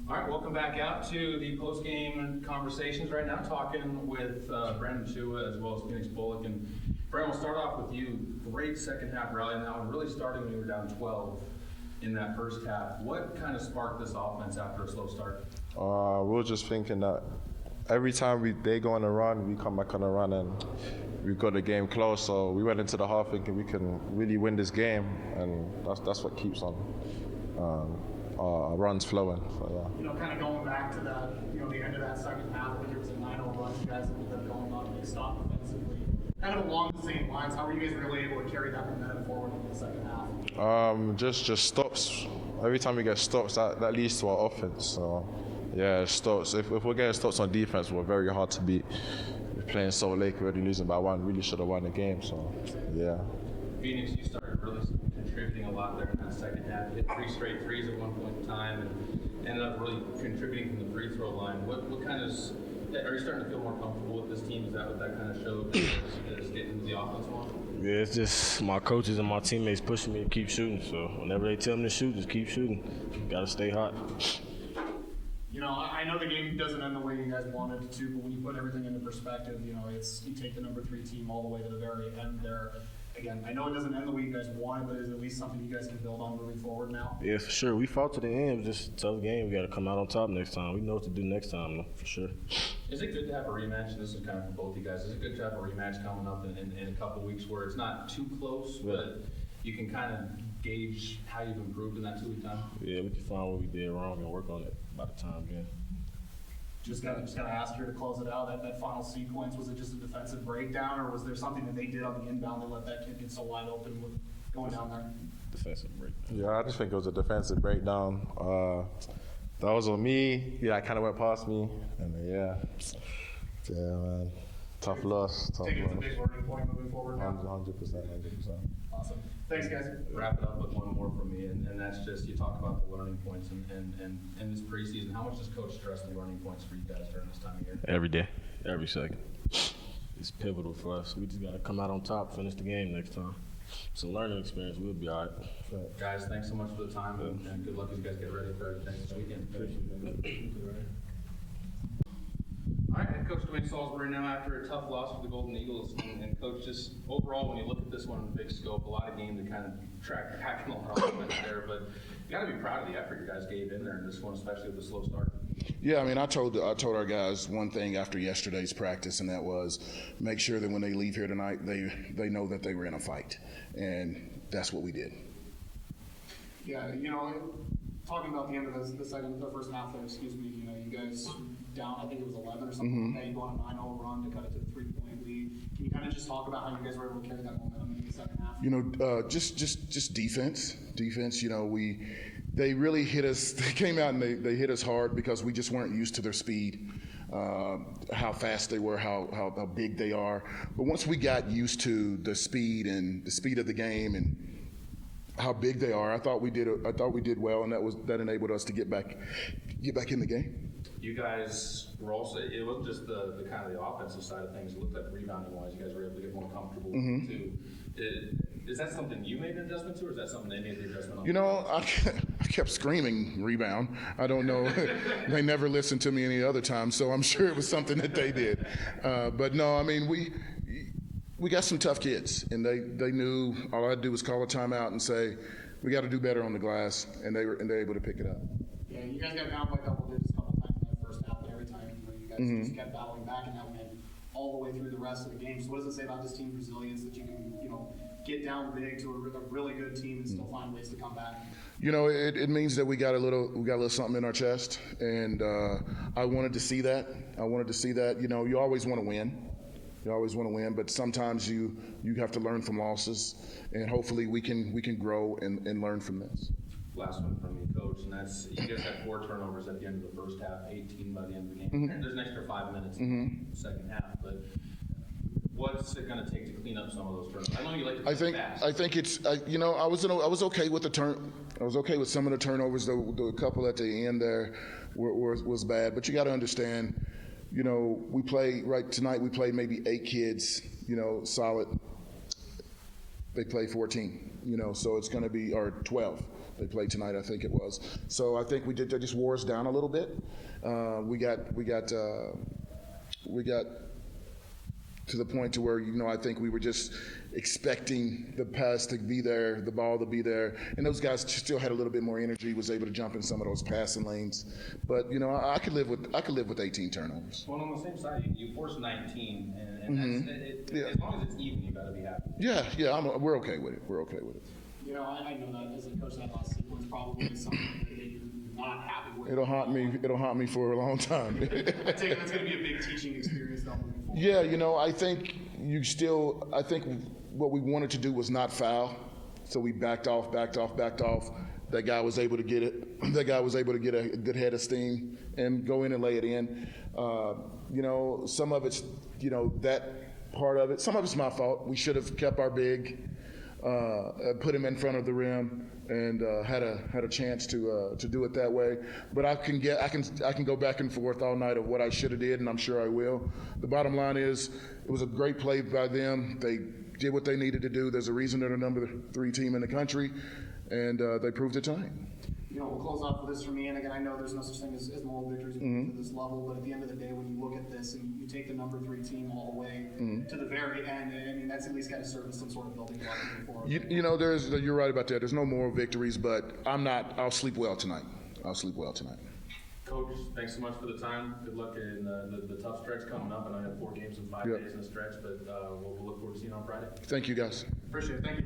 All right, welcome back out to the post-game conversations right now, talking with Brandon Tchouya as well as Phoenix Bullock. And Brandon, we'll start off with you. Great second half rally on that one, really starting when you were down 12 in that first half. What kind of sparked this offense after a slow start? We were just thinking that every time they go on a run, we come back on a run and we got the game close. So we went into the half thinking we can really win this game, and that's what keeps on our runs flowing. So, yeah. You know, kind of going back to that, the end of that second half, I think it was a 9-0 run. You guys ended up going on a big stop offensively. Kind of along the same lines, how were you guys really able to carry that momentum forward in the second half? Just stops. Every time we get stops, that leads to our offense. So, yeah, stops. If we're getting stops on defense, we're very hard to beat. We're playing Salt Lake, already losing by one. Really should have won the game. So, yeah. Phoenix, you started really contributing a lot there in that second half. You hit 3 straight threes at one point in time and ended up really contributing from the free throw line. What kind of, are you starting to feel more comfortable with this team? Is that what that kind of showed as getting into the offense more? Yeah, it's just my coaches and my teammates pushing me to keep shooting. So whenever they tell me to shoot, just keep shooting. Got to stay hot. You know, I know the game doesn't end the way you guys wanted it to, but when you put everything into perspective, you take the number 3 team all the way to the very end there. Again, I know it doesn't end the way you guys wanted, but is it at least something you guys can build on moving forward now? Yeah, for sure. We fought to the end. It was just a tough game. We got to come out on top next time. We know what to do next time, though, for sure. Is it good to have a rematch? This is kind of for both you guys. Is it good to have a rematch coming up in a couple weeks where it's not too close, but you can kind of gauge how you've improved in that 2-week time? Yeah, we can find what we did wrong and work on it by the time again. Just gotta ask you to close it out. That final sequence, was it just a defensive breakdown, or was there something that they did on the inbound that let that kid get so wide open with going down there? Defensive breakdown. Yeah, I just think it was a defensive breakdown. That was on me. Yeah, it kind of went past me, and yeah, man, tough loss. Take it as a big learning point moving forward now. 100%. Awesome. Thanks, guys. Wrap it up with one more from me, and that's just, you talk about the learning points and this preseason. How much does Coach stress the learning points for you guys during this time of year? Every day, every second. It's pivotal for us. We just got to come out on top, finish the game next time. It's a learning experience. We'll be all right. Guys, thanks so much for the time, and good luck as you guys get ready for everything this weekend. All right, Head Coach DeWayne Saulsberry now after a tough loss for the Golden Eagles. And Coach, just overall, when you look at this one in the big scope, a lot of games to kind of track back and a lot of offense there, but you got to be proud of the effort you guys gave in there in this one, especially with the slow start. Yeah, I mean, I told our guys one thing after yesterday's practice, and that was make sure that when they leave here tonight, they know that they were in a fight, and that's what we did. Yeah, talking about the end of the first half there, you guys down, I think it was 11 or something like that. You go on a 9-0 run to cut it to the 3-point lead. Can you kind of just talk about how you guys were able to carry that momentum in the second half? Just defense. They really hit us. They came out and they hit us hard because we just weren't used to their speed, how fast they were, how big they are. But once we got used to the speed of the game and how big they are, I thought we did well, and that enabled us to get back in the game. You guys were also, it wasn't just the kind of the offensive side of things. It looked like rebounding wise, you guys were able to get more comfortable too. Is that something you made an adjustment to, or is that something they made the adjustment on? I kept screaming rebound. I don't know. They never listened to me any other time, so I'm sure it was something that they did. But no, I mean, we got some tough kids, and they knew all I had to do was call a timeout and say, we got to do better on the glass, and they're able to pick it up. Yeah, you guys got down by double digits a couple times in that first half, but every time you guys just kept battling back, and that went all the way through the rest of the game. So what does it say about this team's resilience that you can, get down big to a really good team and still find ways to come back? It means that we got a little something in our chest, and I wanted to see that. You always want to win. You always want to win, but sometimes you have to learn from losses, and hopefully we can grow and learn from this. Last one from me, Coach, and that's, you guys had 4 turnovers at the end of the first half, 18 by the end of the game. There's an extra 5 minutes in the second half, but what's it going to take to clean up some of those turnovers? I know you like to play fast. I think it's I was okay with I was okay with some of the turnovers. The couple at the end there was bad, but you got to understand. We play tonight. We played maybe 8 kids. Solid. They play 14. So it's going to be, or 12. they played tonight, I think it was. So I think they just wore us down a little bit. We got to the point to where, I think we were just expecting the pass to be there, the ball to be there, and those guys still had a little bit more energy, was able to jump in some of those passing lanes. But, I could live with 18 turnovers. Well, on the same side, you forced 19, and as long as it's even, you got to be happy. Yeah, we're okay with it. I know that as a coach, that last sequence probably is something that you're not happy with. It'll haunt me for a long time. I take it that's going to be a big teaching experience though moving forward. Yeah, I think what we wanted to do was not foul, so we backed off. That guy was able to get it. That guy was able to get a good head of steam and go in and lay it in. Some of it's, that part of it. Some of it's my fault. We should have kept our big, put him in front of the rim, and had a chance to do it that way. But I can go back and forth all night of what I should have did, and I'm sure I will. The bottom line is, it was a great play by them. They did what they needed to do. There's a reason they're the number 3 team in the country, and they proved it tonight. We'll close off with this for me, and again, I know there's no such thing as moral victories when you get to this level, but at the end of the day, when you look at this and you take the number 3 team all the way to the very end, I mean, that's at least got to serve as some sort of building block moving forward. You're right about that. There's no moral victories, but I'll sleep well tonight. Coach, thanks so much for the time. Good luck in the tough stretch coming up. And I have 4 games in 5 days in the stretch, but we'll look forward to seeing you on Friday. Thank you, guys. Appreciate it. Thank you.